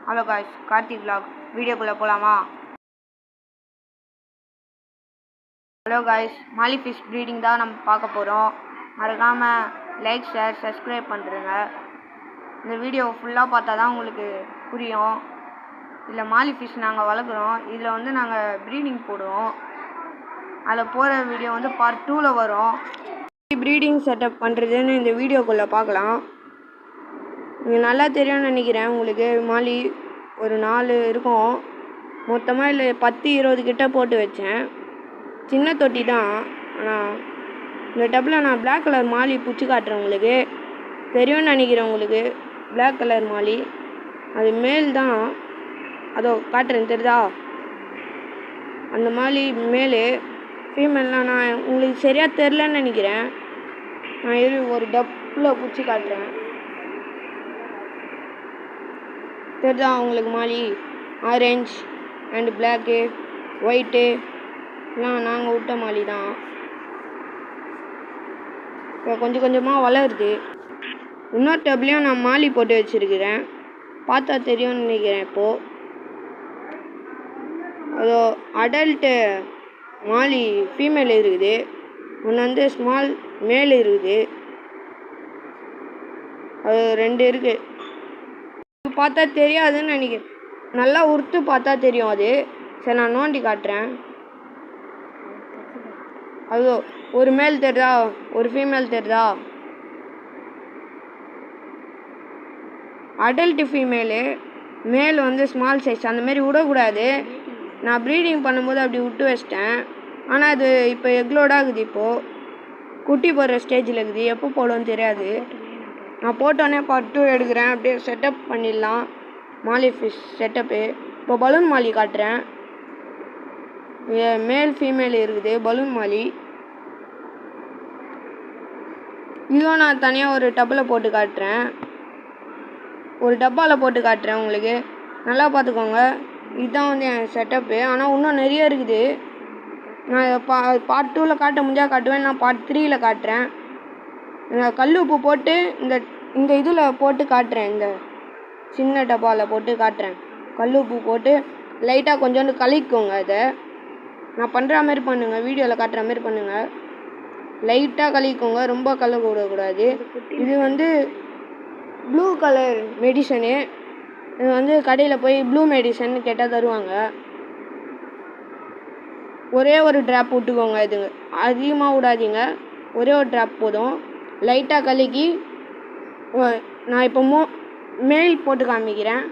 Hello guys, Karthik vlog வீடியோக்குள்ளே போகலாமா? Hello guys, மாலி fish breeding தான் நம்ம பார்க்க போகிறோம். மறக்காமல் லைக், ஷேர், சப்ஸ்கிரைப் பண்ணுறேங்க. இந்த வீடியோ ஃபுல்லாக பார்த்தா தான் உங்களுக்கு புரியும். இதில் மாலி ஃபிஷ் நாங்கள் வளர்க்குறோம். இதில் வந்து நாங்கள் ப்ரீடிங் போடுவோம். அதில் போகிற வீடியோ வந்து பார்ட் 2ல் வரும். ப்ரீடிங் செட்டப் பண்ணுறதுன்னு இந்த வீடியோக்குள்ளே பார்க்கலாம். நீங்கள் நல்லா தெரியும்னு நினைக்கிறேன். உங்களுக்கு மாலி ஒரு 4 இருக்கும். மொத்தமாக இல்லை 10-20 கிட்ட போட்டு வச்சேன். சின்ன தொட்டி தான். ஆனால் இந்த டப்பில் நான் பிளாக் கலர் மாலி பிடிச்சி காட்டுறேன். உங்களுக்கு தெரியும்னு நினைக்கிறேன். உங்களுக்கு பிளாக் கலர் மாலி அது மேல் தான். அதோ காட்டுறேன், தெரியுதா? அந்த மாலி மேல். ஃபீமேல்லாம் நான் உங்களுக்கு சரியாக தெரிலன்னு நினைக்கிறேன். நான் ஒரு டப்பில் பிடிச்சி காட்டுறேன். தெரியுதா உங்களுக்கு மாலி? ஆரஞ்ச் அண்டு பிளாக்கு, ஒயிட்டு எல்லாம் நாங்கள் விட்ட மாலி தான். இப்போ கொஞ்சம் கொஞ்சமாக வளருது. இன்னொரு டப்லேயும் நான் மாலி போட்டு வச்சுருக்கிறேன். பார்த்தா தெரியும்னு நினைக்கிறேன். இப்போது அதோ அடல்ட்டு மாலி ஃபீமேல் இருக்குது. ஒன்று வந்து ஸ்மால் மேல் இருக்குது. அது 2 இருக்குது. பார்த்தா தெரியாதுன்னு நினைக்கிறேன். நல்லா உறுத்து பார்த்தா தெரியும் அது. சரி, நான் நோண்டி காட்டுறேன். அதோ ஒரு மேல் தெரியுதா, ஒரு ஃபீமேல் தெரியுதா? அடல்ட்டு ஃபீமேலு, மேல் வந்து ஸ்மால் சைஸ். அந்தமாரி விடக்கூடாது. நான் ப்ரீடிங் பண்ணும்போது அப்படி விட்டு வச்சிட்டேன். ஆனால் அது இப்போ எக்லோட் ஆகுது. இப்போது குட்டி போடுற ஸ்டேஜில் இருக்குது. எப்போ போடுவோன்னு தெரியாது. நான் போட்டோன்னே பார்ட் 2 எடுக்கிறேன். அப்படியே செட்டப் பண்ணிடலாம். மாலி ஃபிஷ் செட்டப்பு. இப்போ பலூன் மாலி காட்டுறேன். மேல் ஃபீமேல் இருக்குது. பலூன் மாலி இதுவும் நான் தனியாக ஒரு டப்பில் போட்டு காட்டுறேன். ஒரு டப்பாவில் போட்டு காட்டுறேன். உங்களுக்கு நல்லா பார்த்துக்கோங்க. இதுதான் வந்து என் செட்டப்பு. ஆனால் இன்னும் நிறைய இருக்குது. நான் பார்ட் 2ல் காட்ட முடிஞ்சால் காட்டுவேன். நான் பார்ட் 3ல் காட்டுறேன். கல் உப்பு போட்டு இந்த இதில் போட்டு காட்டுறேன். இந்த சின்ன டப்பாவில் போட்டு காட்டுறேன். கல் உப்பு போட்டு லைட்டாக கொஞ்சோண்டு கலக்கிக்கோங்க. அதை நான் பண்ணுற மாதிரி பண்ணுங்கள். வீடியோவில் காட்டுற மாதிரி பண்ணுங்கள். லைட்டாக கலக்கிக்கோங்க. ரொம்ப கலக்க விடக்கூடாது. இது வந்து ப்ளூ கலர் மெடிசனு. இது வந்து கடையில் போய் ப்ளூ மெடிசன் கேட்டால் தருவாங்க. ஒரே ஒரு ட்ராப் விட்டுக்கோங்க. இதுங்க அதிகமாக விடாதீங்க. ஒரே ஒரு ட்ராப் போதும். லைட்டாக கலக்கி நான் இப்போ மேல் போட்டு காமிக்கிறேன்.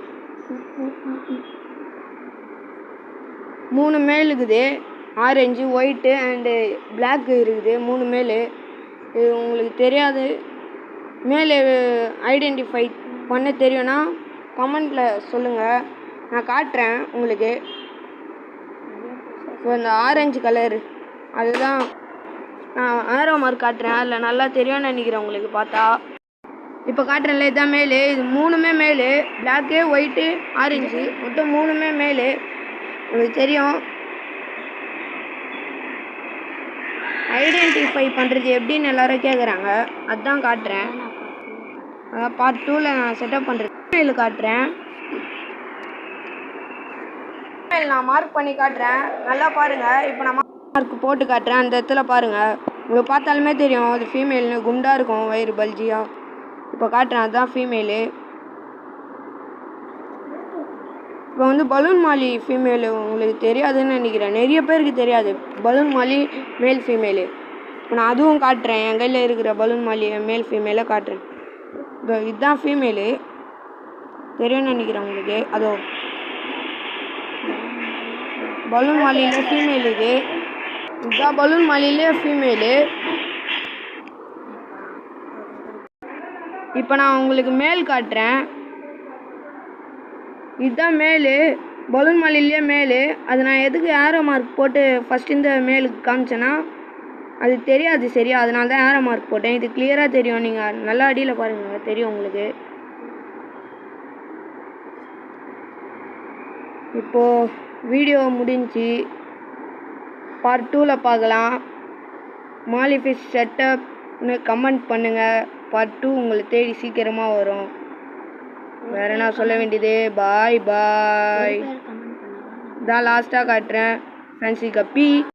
3 மேல் இருக்குது. ஆரஞ்சு, ஒயிட்டு அண்டு பிளாக்கு இருக்குது. 3 மேல். இது உங்களுக்கு தெரியாது. மேல் ஐடென்டிஃபை பண்ண தெரியும்னா கமெண்டில் சொல்லுங்கள். நான் காட்டுறேன் உங்களுக்கு. ஸோ இந்த ஆரஞ்சு கலர் அதுதான் நான் ஆரோ மார்க் காட்டுறேன். அதில் நல்லா தெரியும்னு நினைக்கிறேன் உங்களுக்கு பார்த்தா. இப்போ காட்டுறேன்ல, இதுதான் மேல். இது 3மே மேல். பிளாக்கு, ஒயிட்டு, ஆரஞ்சு மொத்தம் 3மே மேல். உங்களுக்கு தெரியும். ஐடென்டிஃபை பண்ணுறது எப்படின்னு எல்லோரும் கேட்குறாங்க. அதுதான் காட்டுறேன். அதான் பார்ட் 2ல் நான் செட்டப் பண்ணுறது. மேல் காட்டுறேன். நான் மார்க் பண்ணி காட்டுறேன். நல்லா பாருங்கள். இப்போ நான் மார்க் போட்டு காட்டுறேன். அந்த இடத்துல பாருங்கள். உங்களுக்கு பார்த்தாலுமே தெரியும் அது ஃபீமேல்னு. குண்டாக இருக்கும், வயிறு பல்ஜியாக. இப்போ காட்டுறேன். அதுதான் ஃபீமேலு. இப்போ வந்து பலூன் மாலி ஃபீமேலு உங்களுக்கு தெரியாதுன்னு நினைக்கிறேன். நிறைய பேருக்கு தெரியாது பலூன் மாலி மேல் ஃபீமேலு. இப்போ நான் அதுவும் காட்டுறேன். என் கையில் இருக்கிற பலூன் மாலி மேல் ஃபீமேலை காட்டுறேன். இதுதான் ஃபீமேலு. தெரியும்னு நினைக்கிறேன் உங்களுக்கு. அதோ பலூன் மாலியில் ஃபீமேல் இது. இதுதான் பலூன் மாலியிலே ஃபீமேலு. இப்போ நான் உங்களுக்கு மேல் காட்டுறேன். இதுதான் மேல். பலூன் மாலிலே மேல். அது நான் எதுக்கு ஆரோ மார்க் போட்டு ஃபஸ்ட் இந்த மேலுக்கு காமிச்சேன்னா அது தெரியாது சரியா. அதனால தான் ஆரோ மார்க் போட்டேன். இது கிளியராக தெரியும். நீங்கள் நல்லா அடியில் பாருங்கள், தெரியும் உங்களுக்கு. இப்போது வீடியோ முடிஞ்சு பார்ட் 2ல் பார்க்கலாம். மாலி ஃபிஷ் செட்டப்னு கமெண்ட் பண்ணுங்கள். பார்ட் 2 உங்களை தேடி சீக்கிரமாக வரும். வேறு என்ன சொல்ல வேண்டியது? பாய் பாய். இதான் லாஸ்ட்டாக காட்டுறேன் ஃபேன்சி கப்பி.